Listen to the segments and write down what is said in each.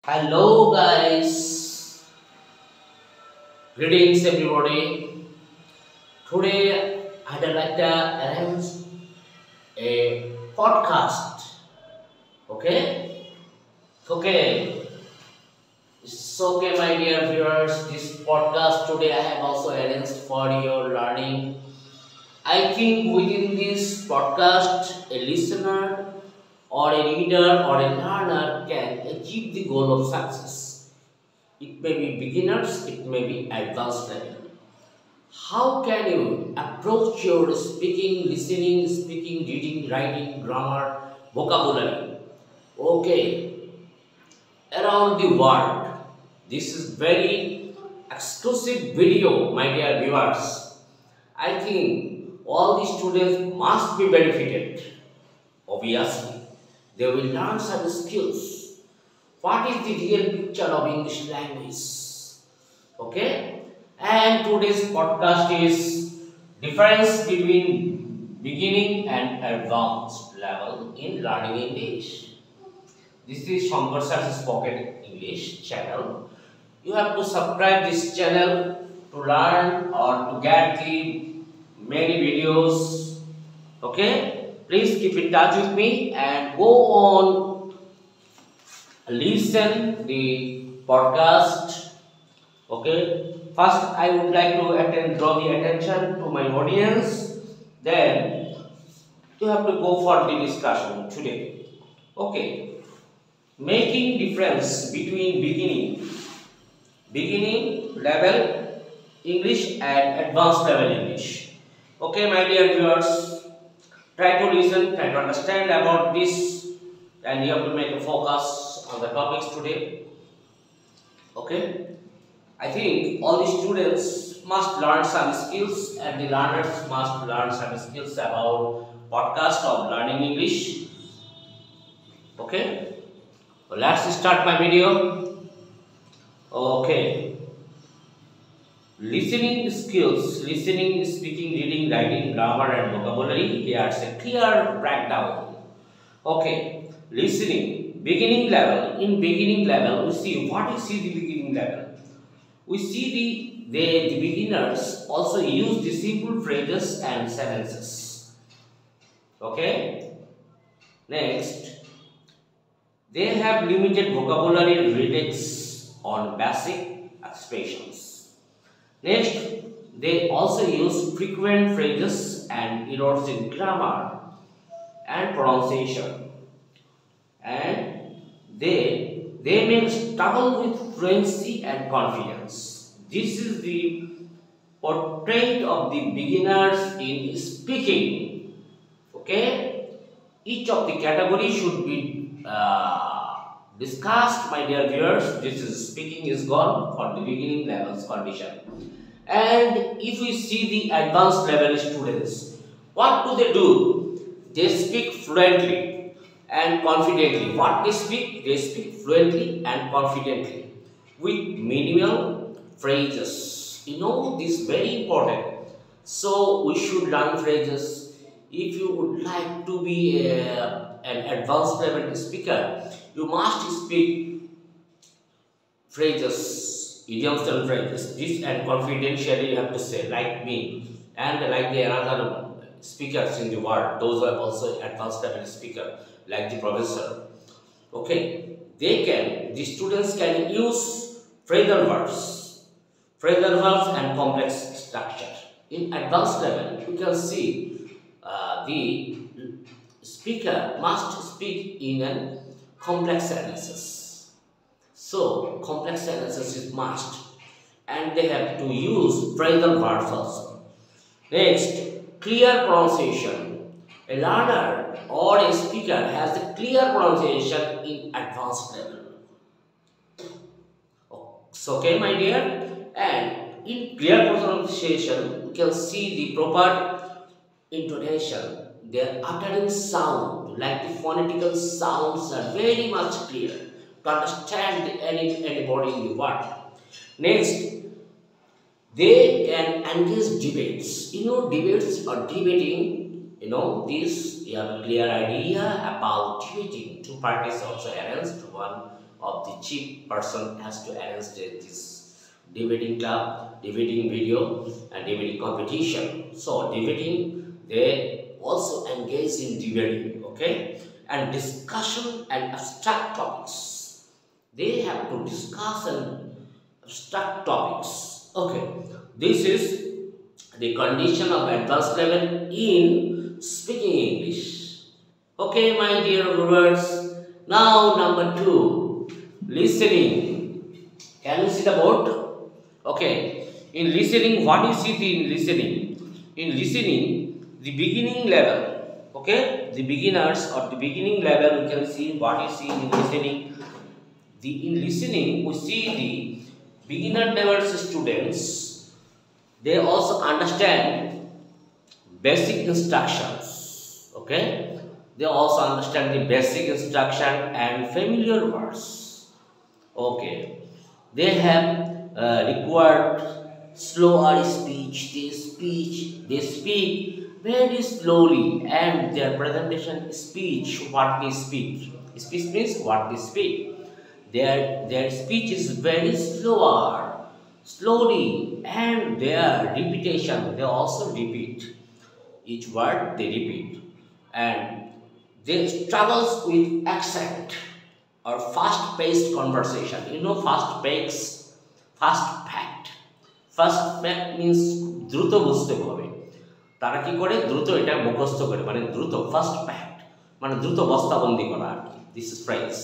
Hello guys, greetings everybody. Today I'd like to arrange a podcast. Okay, okay, it's okay, my dear viewers. This podcast today I have also arranged for your learning. I think within this podcast, a listener or a reader or a learner can achieve the goal of success. It may be beginners, it may be advanced level. How can you approach your speaking, listening, speaking, reading, writing, grammar, vocabulary? Okay, around the world. This is very exclusive video, my dear viewers. I think all the students must be benefited. Obviously, they will learn some skills. What is the real picture of English language? Okay, and today's podcast is difference between beginning and advanced level in learning English. This is Shankar Sir's Spoken English channel. You have to subscribe this channel to learn or to get the many videos. Okay, please keep in touch with me and go on listen the podcast. Okay, first I would like to draw the attention to my audience. Then you have to go for the discussion today. Okay, making difference between beginning level English and advanced level English. Okay, my dear viewers, try to listen, try to understand about this, and you have to make a focus on the topics today. Okay, I think all the students must learn some skills, and the learners must learn some skills about podcast of learning English. Okay, so let's start my video. Okay, listening skills, listening, speaking, reading, writing, grammar and vocabulary. Here's a clear breakdown. Okay, listening, beginning level. In beginning level, we see what is the beginning level. We see the beginners also use the simple phrases and sentences. Okay. Next, they have limited vocabulary relates on basic expressions. Next, they also use frequent phrases and errors in grammar and pronunciation. And they may struggle with fluency and confidence. This is the portrait of the beginners in speaking. Okay, each of the category should be discussed, my dear viewers. This is speaking is gone for the beginning levels condition. And if we see the advanced level students, what do they do? They speak fluently and confidently. What they speak? They speak fluently and confidently with minimal phrases. You know, this is very important. So we should learn phrases. If you would like to be an advanced level speaker, you must speak phrases, idioms and phrases. This and confidentially you have to say, like me and like the another speakers in the world. Those are also advanced level speaker, like the professor. Okay, the students can use phrasal verbs and complex structure. In advanced level, you can see the speaker must speak in a complex sentences. So complex sentences is must, and they have to use phrasal verbs also. Next, clear pronunciation. A learner or a speaker has a clear pronunciation in advanced level. So, okay, my dear, and in clear pronunciation, you can see the proper intonation. Their uttering sound, like the phonetical sounds, are very much clear to understand anybody in the world. Next, they can engage debates. You know, debates or debating You know this, you have a clear idea about debating. Two parties also arranged. One of the chief person has to arrange this debating club, debating video, and debating competition. So debating, they also engage in debating, okay, and discussion and abstract topics. They have to discuss and abstract topics. Okay, this is the condition of advanced level in speaking English. Okay, my dear viewers. Now, number 2, listening. Can you see the board? Okay. In listening, what is it in listening? In listening, the beginning level. Okay, the beginners or the beginning level, we can see what is in listening. In listening, we see the beginner level students. They also understand basic instructions. Okay, they also understand the basic instruction and familiar words. Okay, they have required slower speech. They speak very slowly, and their presentation speech, what they speak. Speech means what they speak. Their speech is very slowly, and their repetition, they also repeat each word, they repeat, and they struggles with accent or fast-paced conversation. You know, fast fact. Fast fact means দ্রুত বুঝতে হবে। তারা কি করে? দ্রুত এটা মুখস্থ করে, মানে দ্রুত ফাস্ট ফ্যাক্ট, মানে দ্রুত বস্তাবন্দি করা আর কি। This is phrase.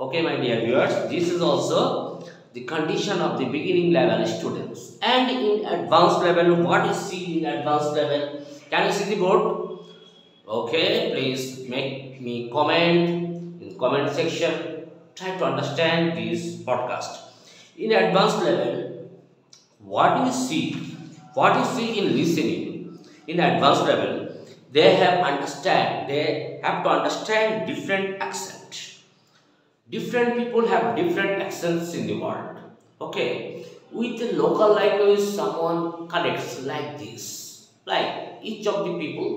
Okay, my dear viewers, this is also the condition of the beginning level students. And in advanced level, what is see in advanced level? Can you see the board? Okay, please make me comment in comment section. Try to understand this podcast. In advanced level, what you see in listening, in advanced level, they have to understand different accent. Different people have different accents in the world. Okay, with the local language, someone connects like this. Like each of the people,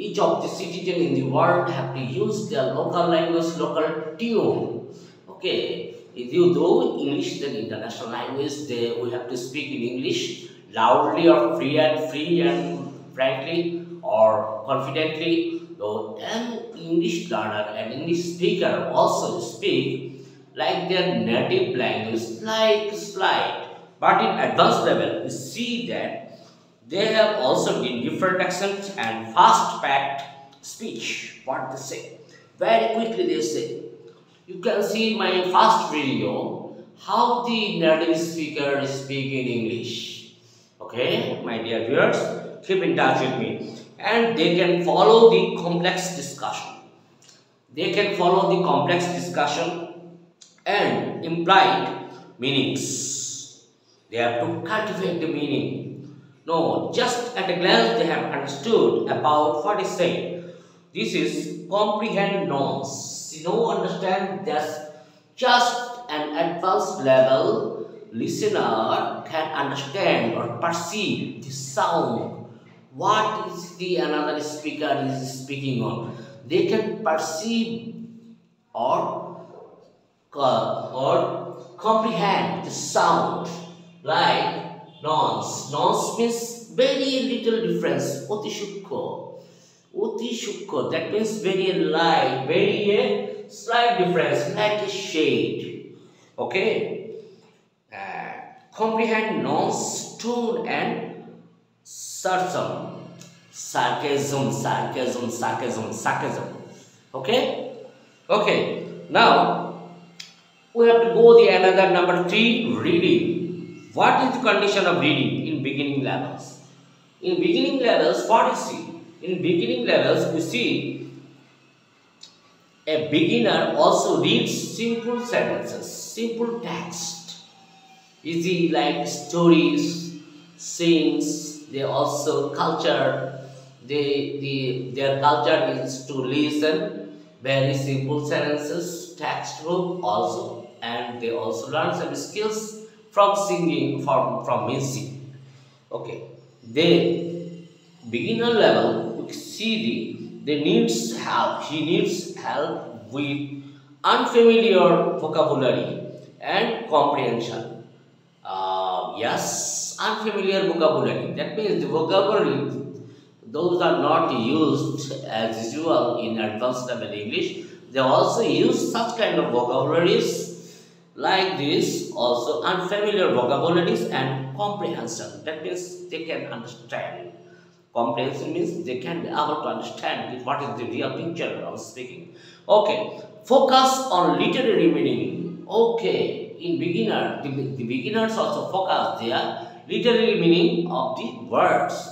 each of the citizen in the world have to use their local language, local tune. Okay, if you do English, then international language, we have to speak in English loudly or free and frankly or confidently. Though an English learner and English speaker also speak like their native language, like slide. But in advanced level, we see that they have also different accents and fast-packed speech. What they say, very quickly they say. You can see my first video how the native speaker speak in English. Okay, my dear viewers, keep in touch with me. And they can follow the complex discussion. And implied meanings. They have to cultivate the meaning. No, just at a glance they have understood about what is said. This is comprehend nouns. You know, understand that just an advanced level listener can understand or perceive the sound. What is the another speaker is speaking on? They can perceive or comprehend the sound like nouns. Nouns means very little difference. Oti shukko. That means very light, very slight difference, like a shade. Okay. Comprehend nouns, tone and sarcasm. Okay. Now we have to go the another number 3, reading. What is the condition of reading in beginning levels? In beginning levels, what is it? In beginning levels, we see a beginner also reads simple sentences, simple text, easy like stories, scenes. They also culture. Their culture is to listen very simple sentences, textbook also, and they also learn some skills from singing, from music. Okay, they beginner level, we see they needs help. He needs help with unfamiliar vocabulary and comprehension. Yes, unfamiliar vocabulary. That means the vocabulary those are not used as usual in advanced level English. They also use such kind of vocabularies like this, also unfamiliar vocabularies and comprehension. That means they can understand. Comprehension means they can be able to understand what is the real picture of speaking. Okay, focus on literary meaning. Okay, in beginner, the beginners also focus their literary meaning of the words.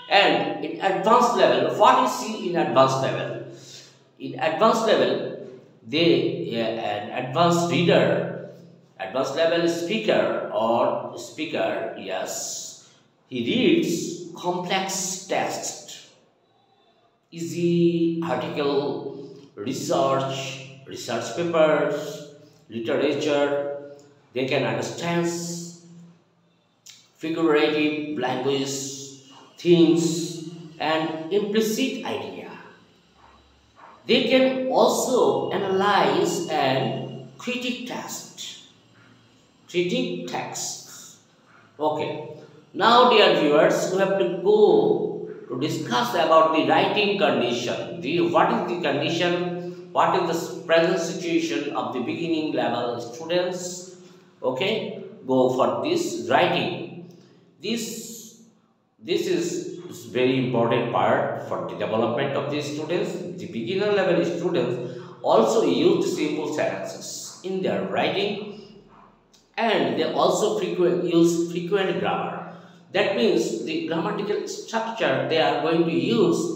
And in advanced level, what you see in advanced level? In advanced level, an advanced reader, advanced level speaker or speaker, yes, he reads complex text, easy article, research papers, literature. They can understand figurative language, themes, and implicit idea. They can also analyze and critique text. Okay. Now, dear viewers, we have to go to discuss about the writing condition. What is the condition? What is the present situation of the beginning level students? Okay, go for this writing. This is very important part for the development of the students. The beginner level students also use simple sentences in their writing, and they also use frequent grammar. That means the grammatical structure they are going to use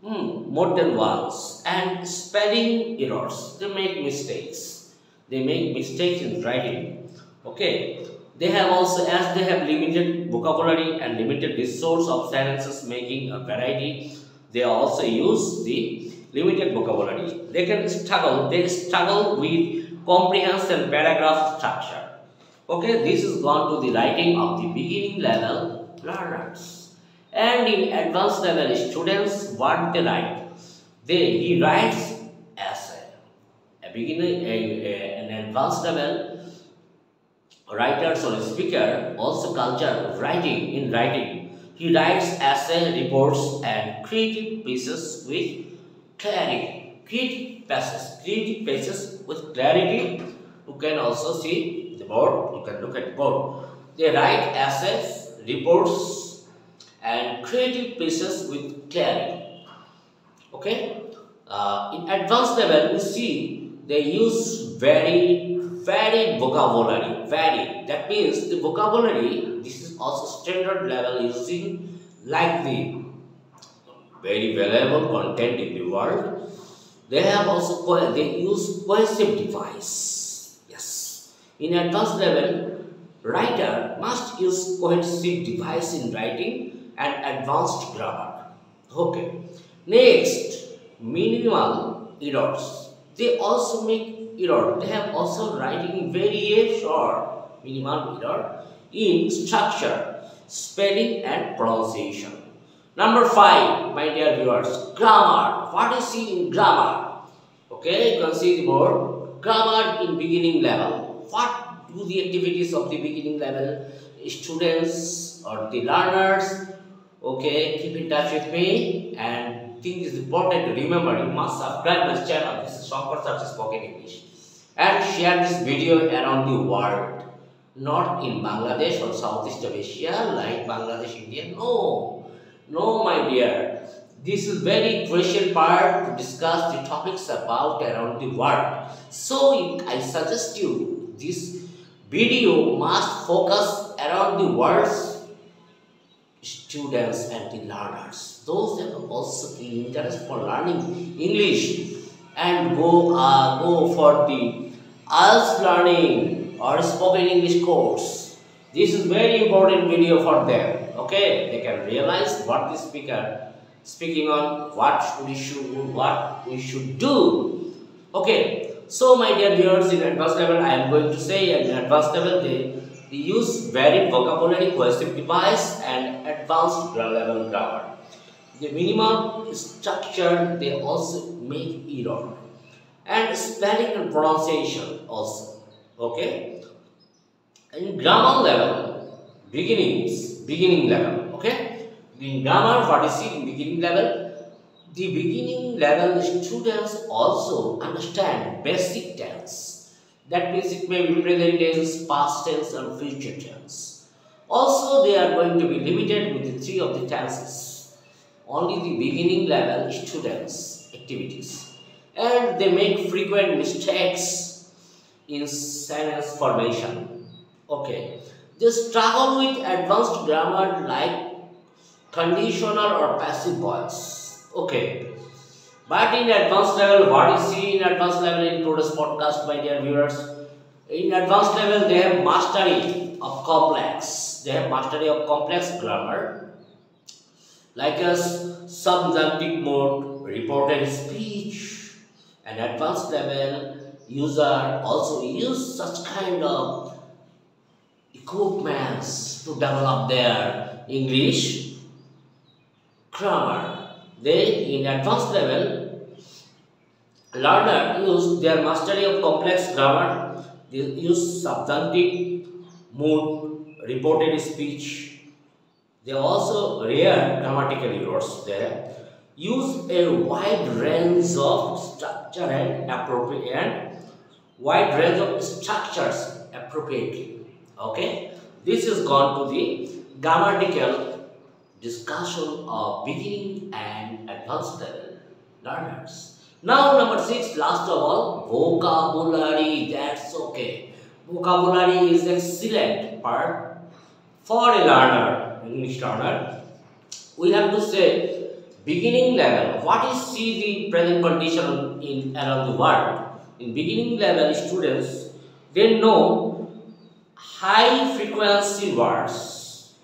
more than once, and spelling errors. They make mistakes. They make mistakes in writing. Okay. They have also, as they have limited vocabulary and limited resource of sentences making a variety, they also use the limited vocabulary. They struggle with comprehension paragraph structure. Okay, this is gone to the writing of the beginning level learners. And in advanced level students, what they write? He writes essay. An advanced level writers or speaker also culture writing. In writing, he writes essay, reports, and creative pieces with clarity. Creative pieces with clarity. You can also see the board. You can look at the board. They write essays, reports, and creative pieces with clarity. Okay. In advanced level, we see they use varied vocabulary. That means the vocabulary, this is also standard level using like the very valuable content in the world. They have also they use cohesive device. Yes. In advanced level, writer must use cohesive device in writing and advanced grammar. Okay. Next, minimal errors. They also make error. They have also writing very short minimal error in structure, spelling, and pronunciation. Number 5, my dear viewers, grammar. What is see in grammar? Okay, you can see the board. Grammar in beginning level. What do the activities of the beginning level students or the learners? Okay, keep in touch with me, and thing is important to remember. You must subscribe my channel. This is Shankar Sir Spoken English, and share this video around the world. Not in Bangladesh or Southeast Asia like Bangladesh, India. No, my dear. This is very crucial part to discuss the topics about around the world. So I suggest you this video must focus around the world's students and the learners. Those that are also interested for learning English and go for the IELTS learning or spoken English course. This is very important video for them. Okay, they can realize what the speaker speaking on, what we should do. Okay, so my dear viewers, in advanced level, I am going to say in advanced level they use varied vocabulary, cohesive device, and advanced level grammar. the minimal structure they also make error, and spelling and pronunciation also. Okay, in grammar level, beginning level. Okay, in grammar, what is in beginning level? The beginning level students also understand basic tense. That means it may be present tense, past tense, and future tense. Also, they are going to be limited with the three of the tenses. Only the beginning level students activities, and they make frequent mistakes in sentence formation. Okay, they struggle with advanced grammar like conditional or passive voice. Okay, but in advanced level, what you see in advanced level in today's podcast, my dear viewers, in advanced level they have mastery of complex. They have mastery of complex grammar, like a subjunctive mode, reported speech, and advanced level user also use such kind of equipments to develop their English grammar. They in advanced level learner use their mastery of complex grammar. They use subjunctive mood, reported speech. They also rare grammatical errors. They use a wide range of structure and appropriate wide range of structures appropriately. Okay, this is gone to the grammatical discussion of beginning and advanced level learners. Now, number 6, last of all, vocabulary. That's okay. Vocabulary is excellent part for a learner, English learner. We have to say beginning level. What is see the present condition in around the world? In beginning level, students they know high frequency words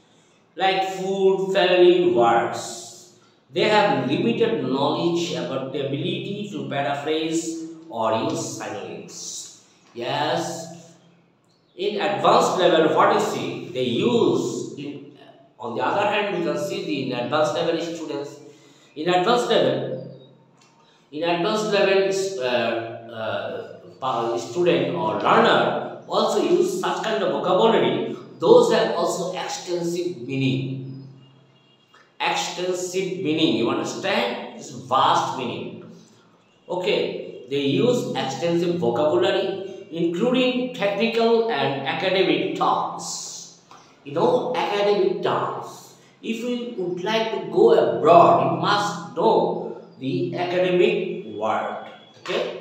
like food, family words. They have limited knowledge about the ability to paraphrase or use synonyms. Yes, in advanced level, what you see, they use. On the other hand, we can see the in advanced level students. In advanced level, student or learner also use such kind of vocabulary. Those have also extensive meaning. Extensive meaning. You understand? It's vast meaning. Okay, they use extensive vocabulary, including technical and academic terms. You know, academic terms. If you would like to go abroad, you must know the academic word. Okay?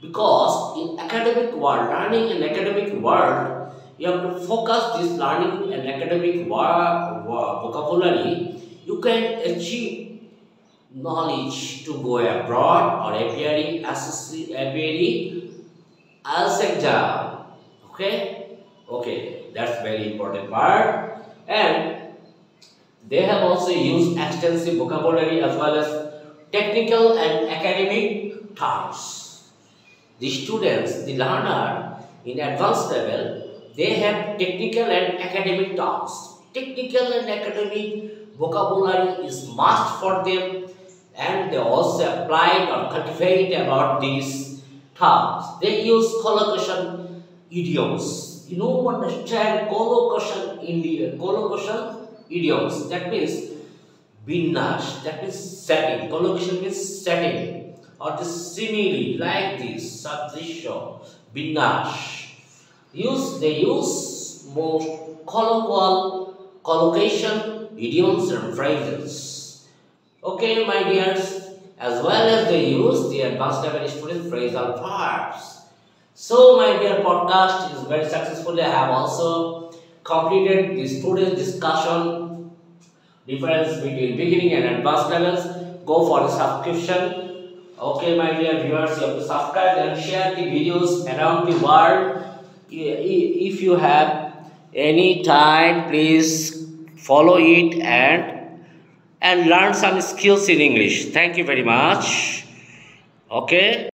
Because in academic world, learning an academic word, you have to focus this learning an academic vocabulary. You can achieve knowledge to go abroad or appearing as exam. Okay, that's very important part. And they have also used extensive vocabulary as well as technical and academic terms. The students, the learner in advanced level, they have technical and academic terms. Technical and academic vocabulary is must for them, and they also applied or cultivate about these terms. They use collocation idioms. You know, understand collocation idioms. That means binnash. That means setting. Collocation means setting. Or the simile like this. Sadrisha. Binnash. They use most collocation idioms and phrases. Okay, my dears. As well as they use the advanced level student phrasal verbs. So, my dear podcast is very successful. I have also completed the student discussion difference between beginning and advanced levels. Go for the subscription. Okay, my dear viewers, you have to subscribe and share the videos around the world. If you have any time, please follow it and learn some skills in English. Thank you very much. Okay.